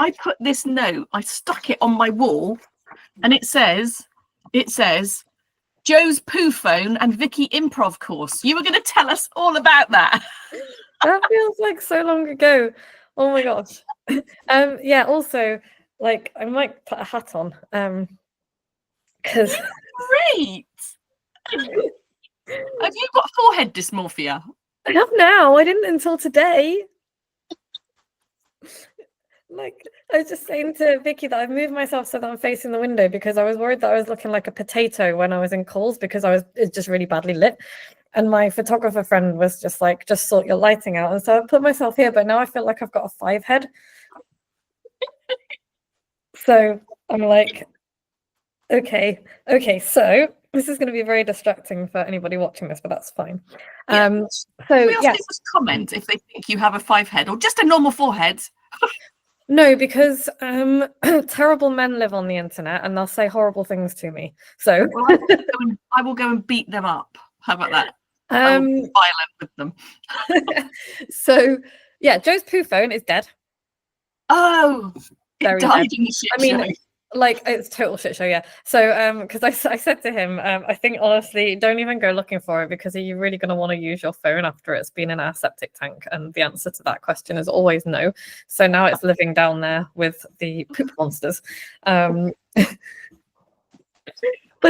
I put this note, I stuck it on my wall, and it says, Joe's poo phone and Vicky improv course. You were going to tell us all about that. That feels like so long ago. Oh my gosh. Yeah, also, like, I might put a hat on. Because Great. Have you got forehead dysmorphia? I have now. I didn't until today. Like, I was just saying to Vicky that I've moved myself so that I'm facing the window because I was worried that I was looking like a potato when I was in Coles because it's just really badly lit. And my photographer friend was just like, just sort your lighting out. And so I put myself here, but now I feel like I've got a 5 head. So I'm like, okay, so this is going to be very distracting for anybody watching this, but that's fine. So yeah, just comment if they think you have a 5 head or just a normal 4 head. No, because terrible men live on the internet and they'll say horrible things to me. So well, I will go and beat them up. How about that? I will be violent with them. So yeah, Joe's poo phone is dead. Oh, it died in the shit show. Like, it's total shit show, yeah. So because I said to him, I think honestly, don't even go looking for it because are you really going to want to use your phone after it's been in our septic tank? And the answer to that question is always no. So now it's living down there with the poop monsters. But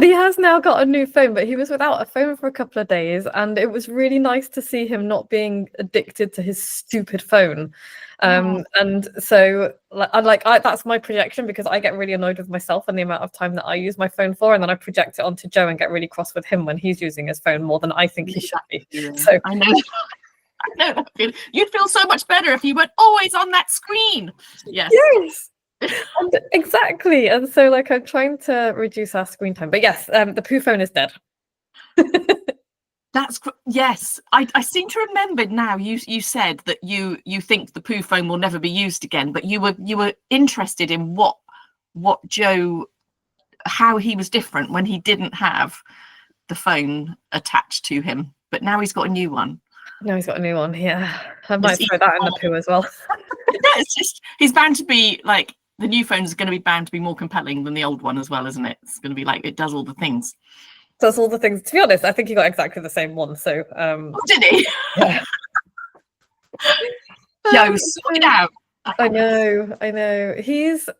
he has now got a new phone, but he was without a phone for a couple of days, and it was really nice to see him not being addicted to his stupid phone. And so that's my projection because I get really annoyed with myself and the amount of time that I use my phone for, and then I project it onto Joe and get really cross with him when he's using his phone more than I think he should be. So I know. I know. You'd feel so much better if you weren't always on that screen. Yes. And exactly. And so like I'm trying to reduce our screen time. But yes, the poo phone is dead. Yes. I seem to remember now you said that you think the poo phone will never be used again, but you were interested in what Joe, how he was different when he didn't have the phone attached to him. But now he's got a new one. No, he's got a new one. Yeah. I might throw that in the poo as well. It's just he's bound to be like the new phone is going to be bound to be more compelling than the old one as well, isn't it? It's going to be like it does all the things. Does all the things. To be honest, I think he got exactly the same one. So did he? Yeah. Joe, sort it out. I know. He is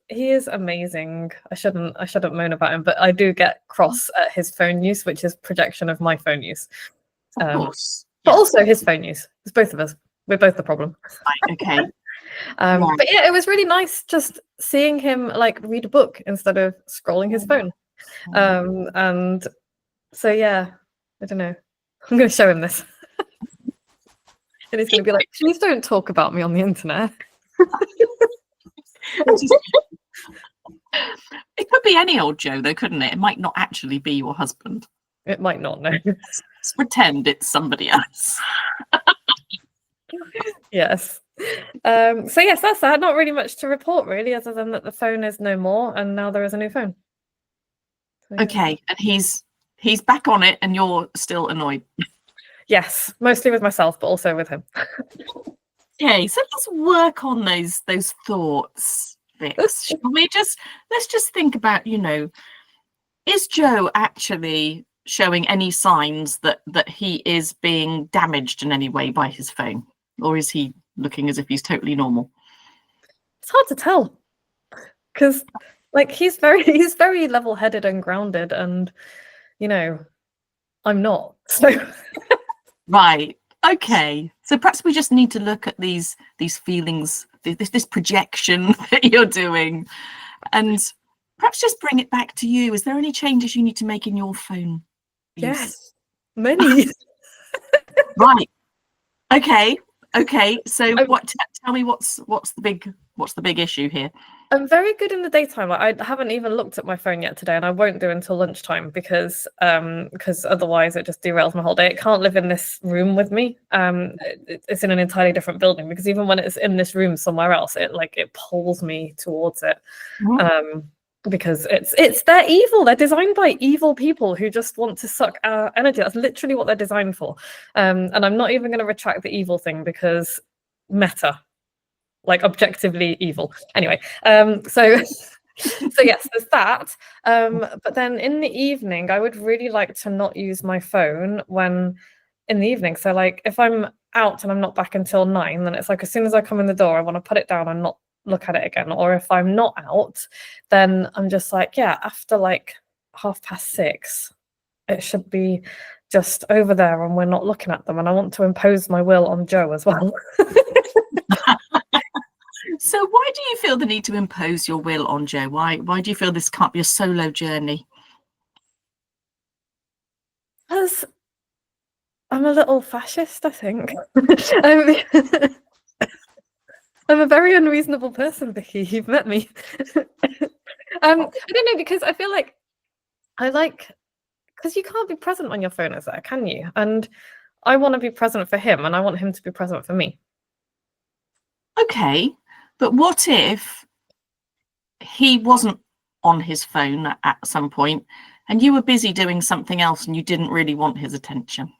amazing. I shouldn't moan about him, but I do get cross at his phone use, which is projection of my phone use. Of course. But also his phone use. It's both of us. We're both the problem. Right, okay. But yeah, it was really nice just seeing him like read a book instead of scrolling his phone. And so yeah, I don't know. I'm going to show him this. And he's going to be like, please don't talk about me on the internet. It could be any old Joe though, couldn't it? It might not actually be your husband. It might not, no. Let's pretend it's somebody else. Yes. So yes, that's that. Not really much to report really, other than that the phone is no more and now there is a new phone. So, yeah. Okay, and he's back on it and you're still annoyed. Yes, mostly with myself, but also with him. Okay, so let's work on those thoughts, Vix. Let's just think about, is Joe actually showing any signs that he is being damaged in any way by his phone, or is he looking as if he's totally normal? It's hard to tell because like he's very level-headed and grounded, and I'm not. So right. Okay. So perhaps we just need to look at these feelings, this projection that you're doing, and perhaps just bring it back to you. Is there any changes you need to make in your phone? Yes, many. Right. Okay. So tell me what's the big issue here? I'm very good in the daytime. I haven't even looked at my phone yet today, and I won't do until lunchtime because otherwise it just derails my whole day. It can't live in this room with me. It's in an entirely different building because even when it's in this room somewhere else, it pulls me towards it. Mm-hmm. Because they're evil. They're designed by evil people who just want to suck our energy. That's literally what they're designed for. And I'm not even going to retract the evil thing because meta. like objectively evil. Anyway, so yes, there's that. But then in the evening, I would really like to not use my phone when in the evening. So like if I'm out and I'm not back until 9, then it's like as soon as I come in the door, I want to put it down and not look at it again. Or if I'm not out, then I'm just like, yeah, after like 6:30, it should be just over there and we're not looking at them. And I want to impose my will on Joe as well. So why do you feel the need to impose your will on Joe? Why do you feel this can't be a solo journey? Because I'm a little fascist, I think. I'm a very unreasonable person, Vicky. You've met me. I don't know, because I feel like because you can't be present when your phone is there, can you? And I want to be present for him and I want him to be present for me. Okay, but what if he wasn't on his phone at some point and you were busy doing something else and you didn't really want his attention?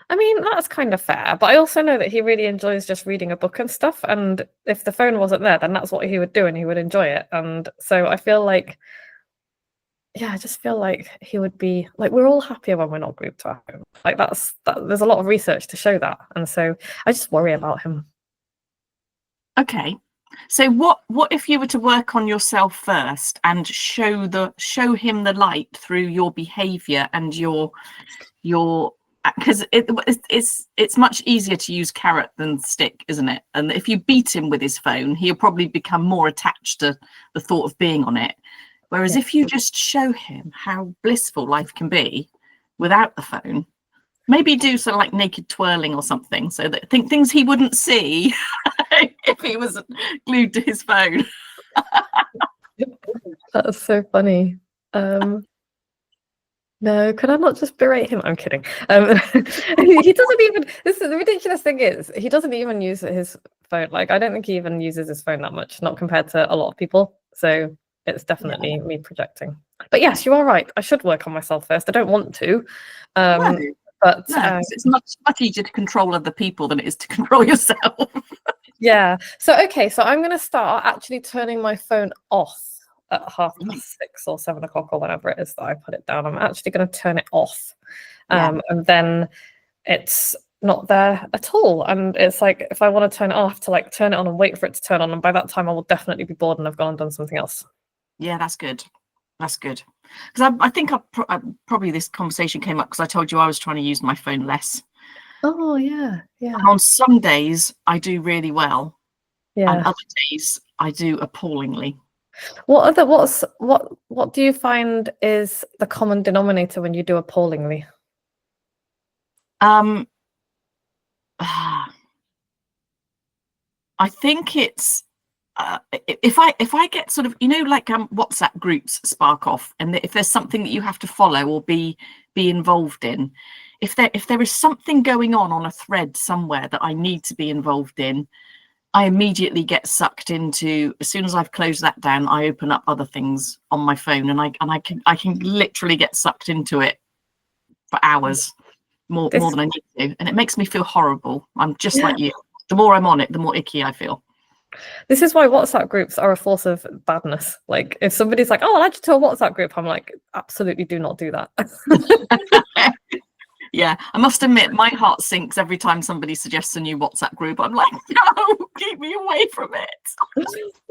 I mean, that's kind of fair, but I also know that he really enjoys just reading a book and stuff. And if the phone wasn't there, then that's what he would do and he would enjoy it. And so I feel like, yeah, I just feel like he would be like, we're all happier when we're not glued to our home. Like there's a lot of research to show that. And so I just worry about him. Okay. So what if you were to work on yourself first and show him the light through your behavior and your because it's much easier to use carrot than stick, isn't it? And if you beat him with his phone, he'll probably become more attached to the thought of being on it. Whereas if you just show him how blissful life can be without the phone, maybe do some like naked twirling or something, so that things he wouldn't see if he was glued to his phone. That's so funny. No, could I not just berate him? I'm kidding. He doesn't even. This is the ridiculous thing is he doesn't even use his phone. Like I don't think he even uses his phone that much, not compared to a lot of people. So it's definitely me projecting. But yes, you are right. I should work on myself first. I don't want to, but it's much easier to control other people than it is to control yourself. Yeah. So I'm going to start actually turning my phone off at 6:30 or 7 o'clock or whenever it is that I put it down. I'm actually going to turn it off, and then it's not there at all. And it's like if I want to turn it off, to like turn it on and wait for it to turn on, and by that time I will definitely be bored and I've gone and done something else. Yeah, that's good. That's good. Because I think probably this conversation came up because I told you I was trying to use my phone less. Oh yeah. And on some days I do really well. Yeah. And other days I do appallingly. What do you find is the common denominator when you do appallingly? I think it's if I get sort of, like WhatsApp groups spark off, and if there's something that you have to follow or be involved in, if there is something going on a thread somewhere that I need to be involved in, I immediately get sucked into. As soon as I've closed that down, I open up other things on my phone, and I can literally get sucked into it for hours more than I need to, and it makes me feel horrible. I'm just like you. The more I'm on it, the more icky I feel. This is why WhatsApp groups are a force of badness. Like if somebody's like, "Oh, I'll add you to a WhatsApp group," I'm like, absolutely do not do that. Yeah, I must admit, my heart sinks every time somebody suggests a new WhatsApp group. I'm like, no, keep me away from it.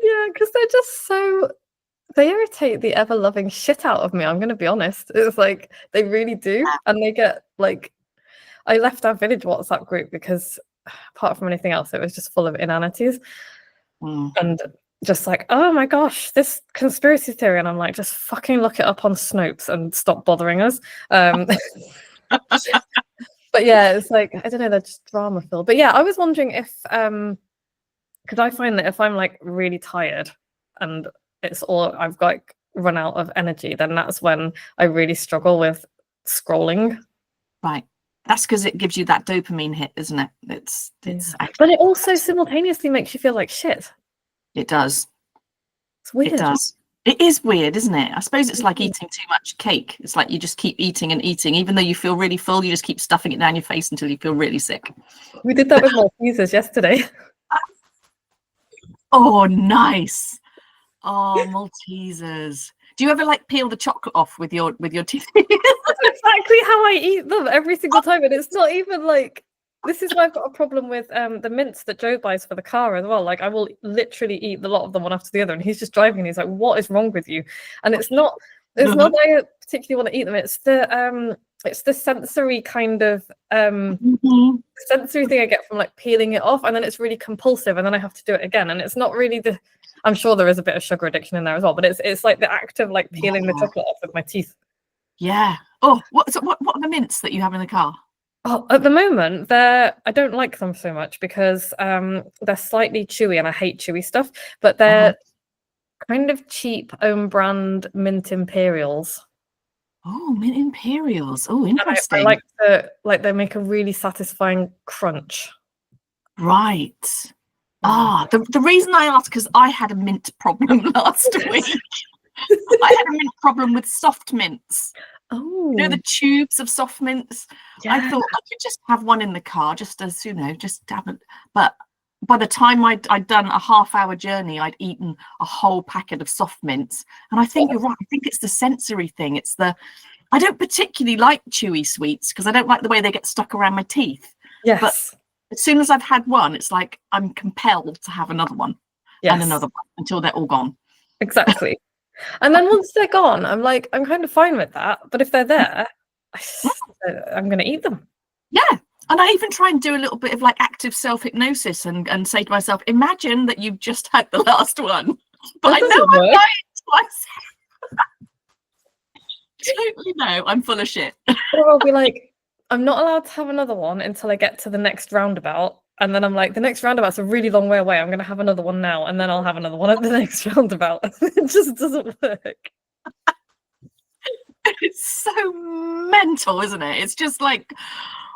Yeah, because they're just they irritate the ever-loving shit out of me. I'm going to be honest. It's like they really do. And they get like, I left our village WhatsApp group because apart from anything else, it was just full of inanities. And just like, oh my gosh, this conspiracy theory. And I'm like, just fucking look it up on Snopes and stop bothering us. But yeah, it's like, I don't know, they're just drama filled. But yeah, I was wondering if because I find that if I'm like really tired and I've got run out of energy, then that's when I really struggle with scrolling. Right. That's because it gives you that dopamine hit, isn't it? It's but it also simultaneously makes you feel like shit. It does. It's weird. It does. It is weird, isn't it? I suppose it's like eating too much cake. It's like you just keep eating and eating, even though you feel really full, you just keep stuffing it down your face until you feel really sick. We did that with Maltesers yesterday. Oh, nice. Oh, Maltesers. Do you ever like peel the chocolate off with your teeth? That's exactly how I eat them every single time, and it's not even like. This is why I've got a problem with the mints that Joe buys for the car as well. Like I will literally eat the lot of them one after the other, and he's just driving and he's like, "What is wrong with you?" And it's not that I particularly want to eat them. It's the sensory kind of sensory thing I get from like peeling it off, and then it's really compulsive, and then I have to do it again. And it's not really the. I'm sure there is a bit of sugar addiction in there as well, but it's like the act of like peeling the chocolate off with my teeth. Yeah. Oh, what are the mints that you have in the car? Oh, at the moment, I don't like them so much because they're slightly chewy, and I hate chewy stuff. But they're kind of cheap own brand mint imperials. Oh, mint imperials. Oh, And interesting. I like they make a really satisfying crunch. Right. The reason I asked, because I had a mint problem last week. I had a mint problem with soft mints. Oh, You know, the tubes of soft mints. yeah. I thought I could just have one in the car, just as just have it. But by the time I'd done a half-hour journey, I'd eaten a whole packet of soft mints. And I think you're right. I think it's the sensory thing. I don't particularly like chewy sweets because I don't like the way they get stuck around my teeth. Yes. But as soon as I've had one, it's like I'm compelled to have another one and another one until they're all gone. Exactly. And then once they're gone, I'm kind of fine with that. But if they're there, I'm going to eat them. Yeah. And I even try and do a little bit of like active self-hypnosis and say to myself, imagine that you've just had the last one. But I know I'm lying twice. Totally no, I'm full of shit. Or I'll be like, I'm not allowed to have another one until I get to the next roundabout. And then I'm like, the next roundabout's a really long way away. I'm going to have another one now. And then I'll have another one at the next roundabout. It just doesn't work. It's so mental, isn't it? It's just like,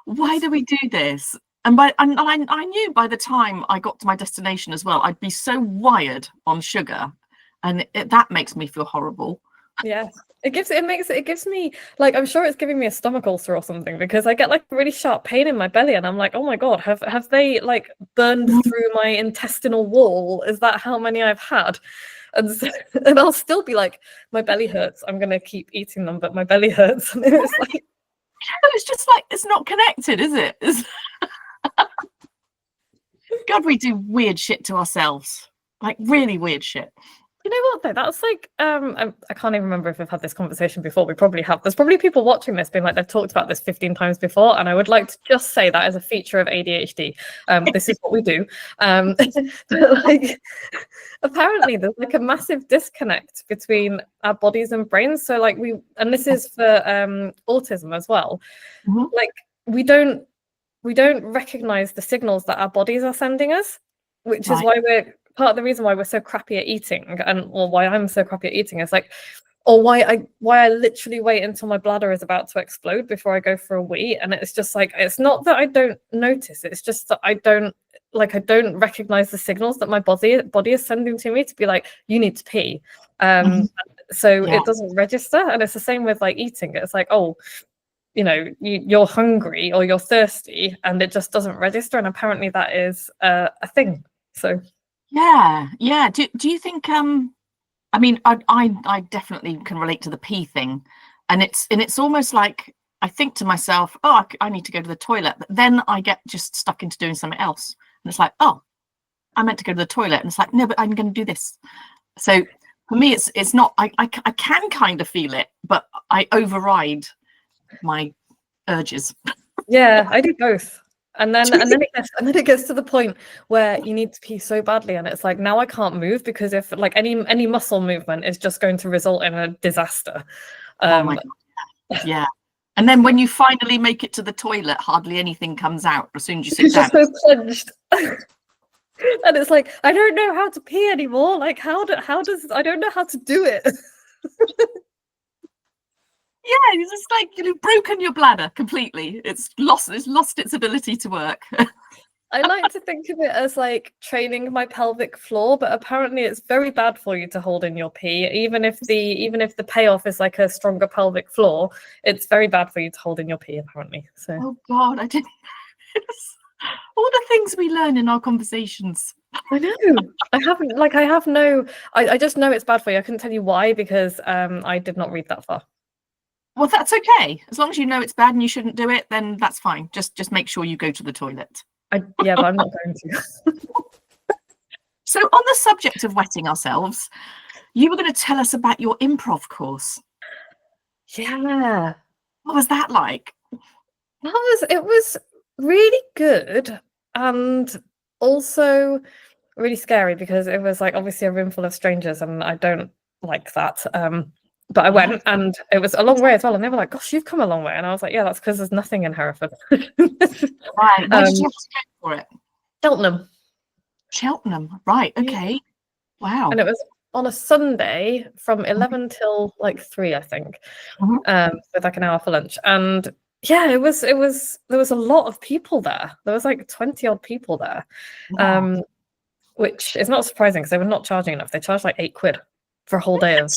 why do we do this? And I knew by the time I got to my destination as well, I'd be so wired on sugar. And that makes me feel horrible. Yeah. It gives me like, I'm sure it's giving me a stomach ulcer or something, because I get like a really sharp pain in my belly and I'm like, oh my God, have they like burned through my intestinal wall? Is that how many I've had? And I'll still be like, my belly hurts. I'm gonna keep eating them, but my belly hurts. And it's like, it's just like, it's not connected, is it? God, we do weird shit to ourselves, like really weird shit. you know what though? That's like, I can't even remember if we've had this conversation before. We probably have. There's probably people watching this being like, they've talked about this 15 times before, and I would like to just say that as a feature of ADHD. This is what we do. But like, apparently there's like a massive disconnect between our bodies and brains. So like and this is for autism as well. Like we don't recognize the signals that our bodies are sending us, which is why part of the reason why we're so crappy at eating, or why I'm so crappy at eating, is like, or why I literally wait until my bladder is about to explode before I go for a wee. And it's just like, it's not that I don't notice, it's just that I don't recognize the signals that my body is sending to me to be like, you need to pee. So it doesn't register. And it's the same with like eating. It's like, oh, you know, you're hungry or you're thirsty, and it just doesn't register. And apparently that is a thing. So yeah. Do you think I mean, I definitely can relate to the pee thing, and it's almost like I think to myself, oh, I need to go to the toilet, but then I get just stuck into doing something else, and it's like, oh, I meant to go to the toilet, and it's like, no, but I'm going to do this. So for me, it's not. I can kind of feel it, but I override my urges. Yeah, I do both. And then it gets to the point where you need to pee so badly, and it's like, now I can't move, because if like any muscle movement is just going to result in a disaster. Oh my God. Yeah. And then when you finally make it to the toilet, hardly anything comes out as soon as you sit down. Just so plunged. And it's like, I don't know how to pee anymore. Like, how does I don't know how to do it. Yeah, it's just like you've broken your bladder completely. It's lost its ability to work. I like to think of it as like training my pelvic floor, but apparently it's very bad for you to hold in your pee. Even if the payoff is like a stronger pelvic floor, it's very bad for you to hold in your pee, apparently. So oh God, I didn't. All the things we learn in our conversations. I know. I just know it's bad for you. I couldn't tell you why because I did not read that far. Well, that's okay. As long as you know it's bad and you shouldn't do it, then that's fine. Just make sure you go to the toilet. Yeah, but I'm not going to. So on the subject of wetting ourselves, you were going to tell us about your improv course. Yeah. What was that like? It was really good and also really scary because it was like obviously a room full of strangers and I don't like that. But I went and it was a long way as well. And they were like, gosh, you've come a long way. And I was like, yeah, that's because there's nothing in Hereford. Right. Where did you have to go for it? Cheltenham. Cheltenham. Right. Okay. Wow. And it was on a Sunday from 11 till like 3, I think, with like an hour for lunch. And yeah, there was a lot of people there. There was like 20 odd people there. Wow. Which is not surprising because they were not charging enough. They charged like £8 for a whole day of.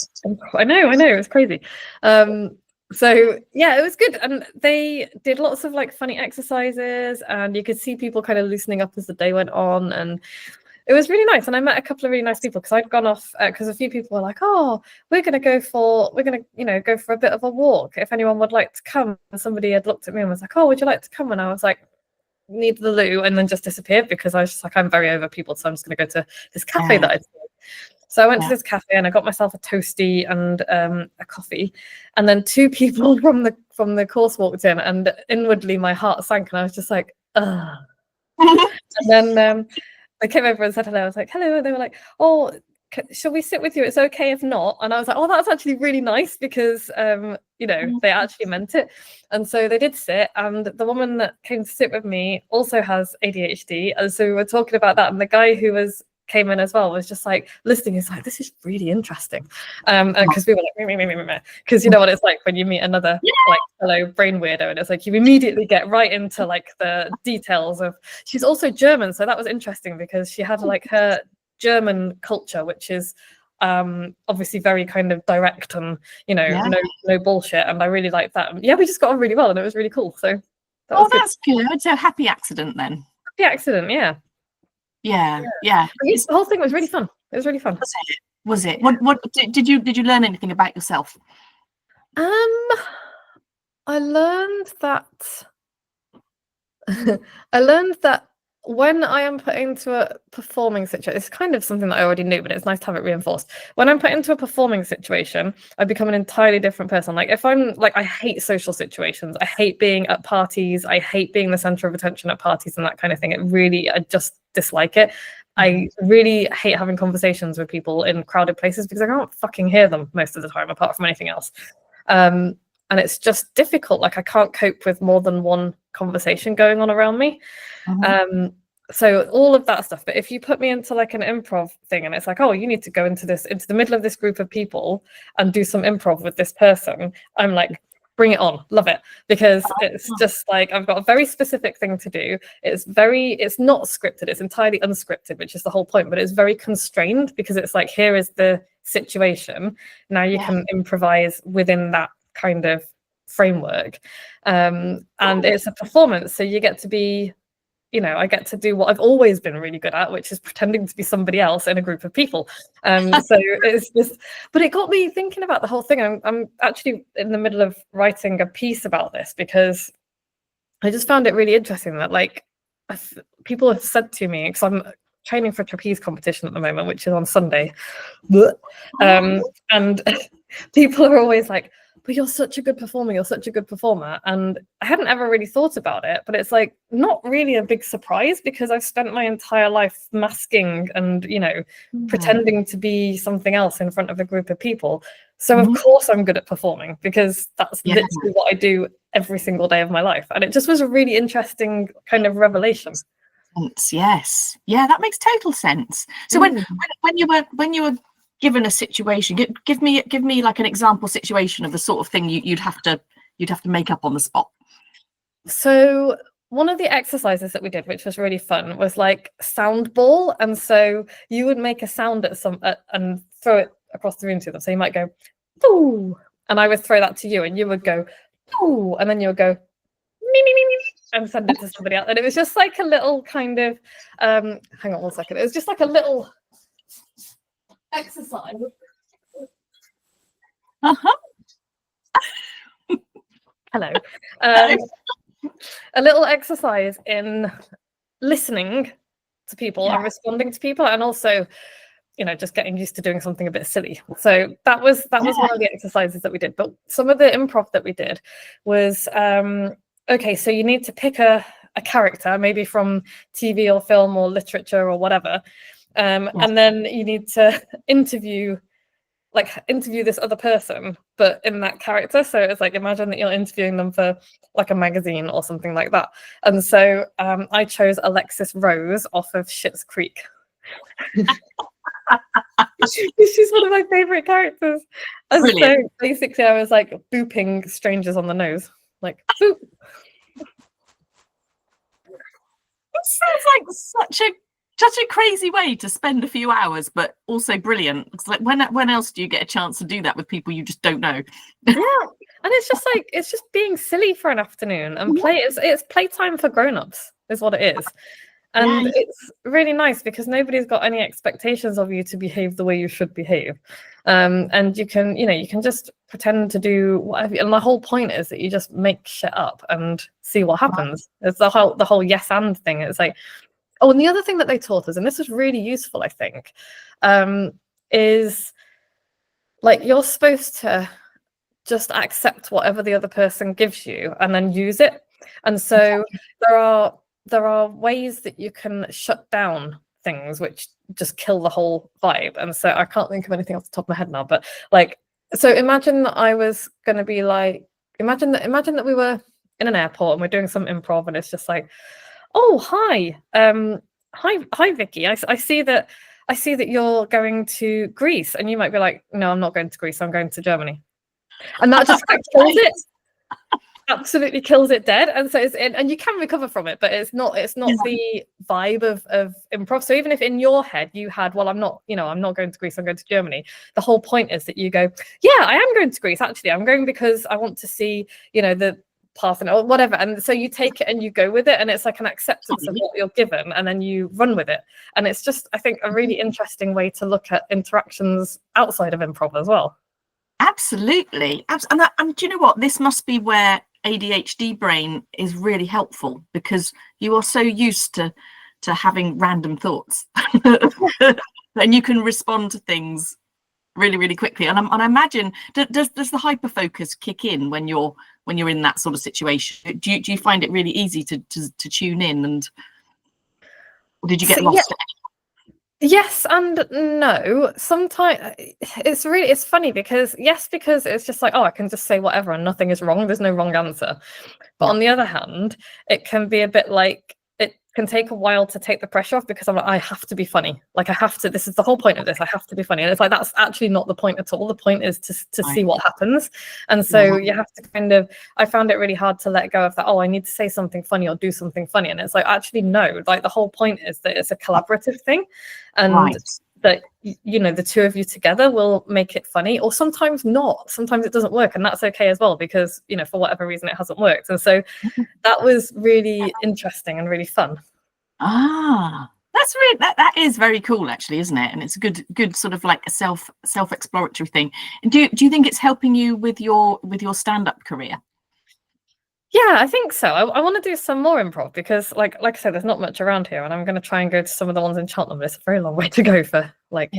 I know, it was crazy. So yeah, it was good, and they did lots of like funny exercises, and you could see people kind of loosening up as the day went on, and it was really nice. And I met a couple of really nice people because I'd gone off because a few people were like, "Oh, we're gonna go for a bit of a walk. If anyone would like to come." And somebody had looked at me and was like, "Oh, would you like to come?" And I was like, need the loo, and then just disappeared because I was just like, I'm very over people, so I'm just going to go to this cafe that I'd seen. So I went to this cafe and I got myself a toasty and a coffee, and then 2 people from the course walked in, and inwardly my heart sank, and I was just like, ugh. And then they came over and said hello. I was like, hello, and they were like, oh, shall we sit with you? It's okay if not. And I was like, oh, that's actually really nice because they actually meant it. And so they did sit, and the woman that came to sit with me also has ADHD, and so we were talking about that, and the guy who came in as well was just like listening. He's like, this is really interesting, because we were like, because you know what it's like when you meet another like fellow brain weirdo, and it's like you immediately get right into like the details of. She's also German, so that was interesting because she had like her German culture, which is obviously very kind of direct and no bullshit, and I really liked that. And yeah, we just got on really well, and it was really cool. So that's good. So happy accident then. Happy accident, yeah. The whole thing was really fun. It was really fun. Was it? What did you learn anything about yourself? I learned that when I am put into a performing situation, it's kind of something that I already knew, but it's nice to have it reinforced. When I'm put into a performing situation, I become an entirely different person. Like if I'm like, I hate social situations. I hate being at parties. I hate being the center of attention at parties and that kind of thing. I just dislike it. I really hate having conversations with people in crowded places because I can't fucking hear them most of the time, apart from anything else. And it's just difficult. Like I can't cope with more than one conversation going on around me. So all of that stuff. But if you put me into like an improv thing and it's like, oh, you need to go into the middle of this group of people and do some improv with this person, I'm like, bring it on, love it, because it's just like I've got a very specific thing to do. It's not scripted, it's entirely unscripted, which is the whole point, but it's very constrained because it's like, here is the situation, now you can improvise within that kind of framework, and it's a performance, so you get to be, I get to do what I've always been really good at, which is pretending to be somebody else in a group of people. So it's just, but it got me thinking about the whole thing. I'm actually in the middle of writing a piece about this because I just found it really interesting that like people have said to me, because I'm training for a trapeze competition at the moment, which is on Sunday, and people are always like, but you're such a good performer. And I hadn't ever really thought about it, but it's like not really a big surprise because I've spent my entire life masking and, pretending to be something else in front of a group of people. So of course I'm good at performing because that's literally what I do every single day of my life. And it just was a really interesting kind of revelation. Yes. Yeah, that makes total sense. So when you were given a situation, give me like an example situation of the sort of thing you'd have to make up on the spot. So one of the exercises that we did, which was really fun, was like sound ball, and so you would make a sound and throw it across the room to them. So you might go "Ooh," and I would throw that to you, and you would go "Ooh," and then you would go "Me me me me." and send it to somebody else. And it was just like a little kind of hang on one second. It was just like a little exercise. Uh-huh. Hello. A little exercise in listening to people and responding to people, and also, you know, just getting used to doing something a bit silly. So that was one of the exercises that we did. But some of the improv that we did was okay, so you need to pick a character, maybe from TV or film or literature or whatever, and then you need to interview this other person, but in that character. So it's like, imagine that you're interviewing them for like a magazine or something like that. And so I chose Alexis Rose off of Schitt's Creek. She's one of my favorite characters. And so basically I was like booping strangers on the nose, like boop. It sounds like such a crazy way to spend a few hours, but also brilliant. It's like, when else do you get a chance to do that with people you just don't know? Yeah, and it's just being silly for an afternoon and play. It's playtime for grown-ups is what it is, and it's really nice because nobody's got any expectations of you to behave the way you should behave, and you can just pretend to do whatever. And the whole point is that you just make shit up and see what happens. It's the whole yes and thing. It's like. Oh, and the other thing that they taught us, and this was really useful, I think, is like you're supposed to just accept whatever the other person gives you and then use it. And so there are ways that you can shut down things which just kill the whole vibe. And so I can't think of anything off the top of my head now, but like, so imagine that I was going to be like, imagine that we were in an airport and we're doing some improv, and it's just like, oh, hi, Vicky. I see that you're going to Greece, and you might be like, no, I'm not going to Greece. I'm going to Germany, and that just kills it. Absolutely kills it dead. And so and you can recover from it, but it's not the vibe of improv. So even if in your head you had, well, I'm not going to Greece. I'm going to Germany. The whole point is that you go, yeah, I am going to Greece. Actually, I'm going because I want to see, the Parthenon or whatever, and so you take it and you go with it, and it's like an acceptance of what you're given, and then you run with it. And it's just, I think, a really interesting way to look at interactions outside of improv as well. Absolutely. And do you know what, this must be where ADHD brain is really helpful, because you are so used to having random thoughts and you can respond to things really, really quickly. And I imagine, does the hyper focus kick in when you're in that sort of situation? Do you find it really easy to tune in, or did you get lost? Yes and no. Sometimes it's funny because it's just like, oh, I can just say whatever and nothing is wrong. There's no wrong answer. But on the other hand, it can be a bit like, it can take a while to take the pressure off, because I'm like, I have to be funny. Like, I have to, this is the whole point of this. I have to be funny. And it's like, that's actually not the point at all. The point is to see what happens. And so you have to kind of, I found it really hard to let go of that. Oh, I need to say something funny or do something funny. And it's like, actually, no, like the whole point is that it's a collaborative thing. And that, the two of you together will make it funny, or sometimes not. Sometimes it doesn't work, and that's okay as well, because, for whatever reason it hasn't worked. And so that was really interesting and really fun. That's really, that is very cool, actually, isn't it? And it's a good sort of like a self-exploratory thing. And do you think it's helping you with your stand-up career? Yeah, I think so. I want to do some more improv, because like I said, there's not much around here, and I'm going to try and go to some of the ones in Cheltenham, but it's a very long way to go for an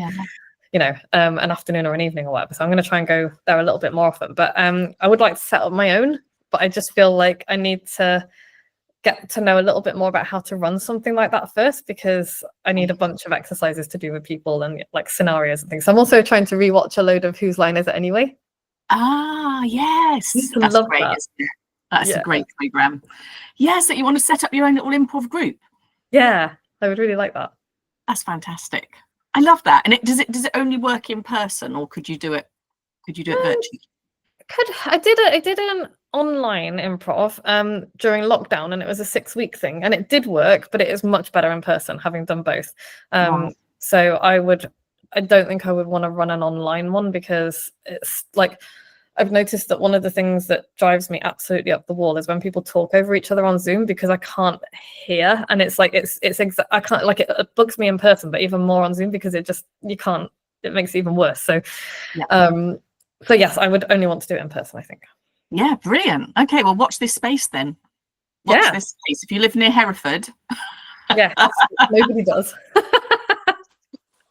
afternoon or an evening or whatever. So I'm going to try and go there a little bit more often. But I would like to set up my own, but I just feel like I need to get to know a little bit more about how to run something like that first, because I need a bunch of exercises to do with people and like scenarios and things. So I'm also trying to rewatch a load of Whose Line Is It Anyway? Yes, that's great. That. That's a great program. Yes, that you want to set up your own little improv group. Yeah, I would really like that. That's fantastic. I love that. And does it only work in person, or could you do it virtually? I did an online improv during lockdown, and it was a 6-week thing, and it did work, but it is much better in person, having done both. So I don't think I would want to run an online one, because it's like, I've noticed that one of the things that drives me absolutely up the wall is when people talk over each other on Zoom, because I can't hear, and it's like I can't, like, it bugs me in person, but even more on Zoom because it makes it even worse. So so yes, I would only want to do it in person, I think. Yeah, brilliant. Okay, well, watch this space then. Watch this space. If you live near Hereford. Yeah, nobody does. I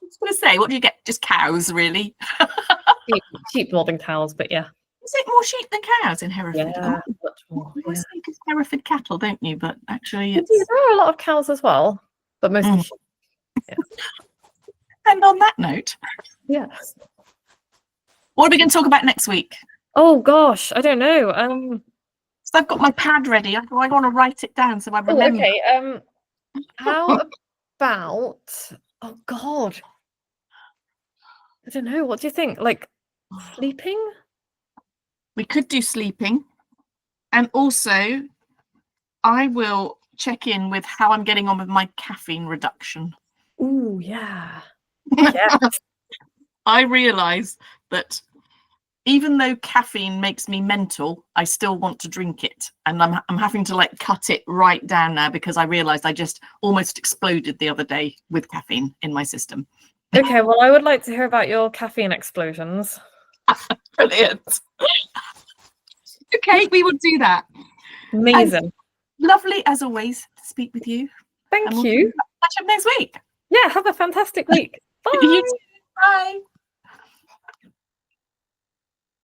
was going to say, what do you get? Just cows, really? Sheep more than cows, but yeah. Is it more sheep than cows in Hereford? Yeah, much more. You always think of Hereford cattle, don't you? But actually, There are a lot of cows as well, but mostly sheep. Yeah. And on that note, yes. What are we going to talk about next week? Oh gosh, I don't know. So I've got my pad ready. I want to write it down so I remember. Okay. How about? Oh God, I don't know. What do you think? Like sleeping? We could do sleeping, and also I will check in with how I'm getting on with my caffeine reduction. Ooh, yeah. Yeah. I realise that even though caffeine makes me mental, I still want to drink it, and I'm having to like cut it right down now because I realised I just almost exploded the other day with caffeine in my system. Okay, well, I would like to hear about your caffeine explosions. Brilliant. Okay, we will do that. Amazing. And lovely as always to speak with you. Thank you. Catch up next week. Yeah, have a fantastic week. Bye. You too. Bye.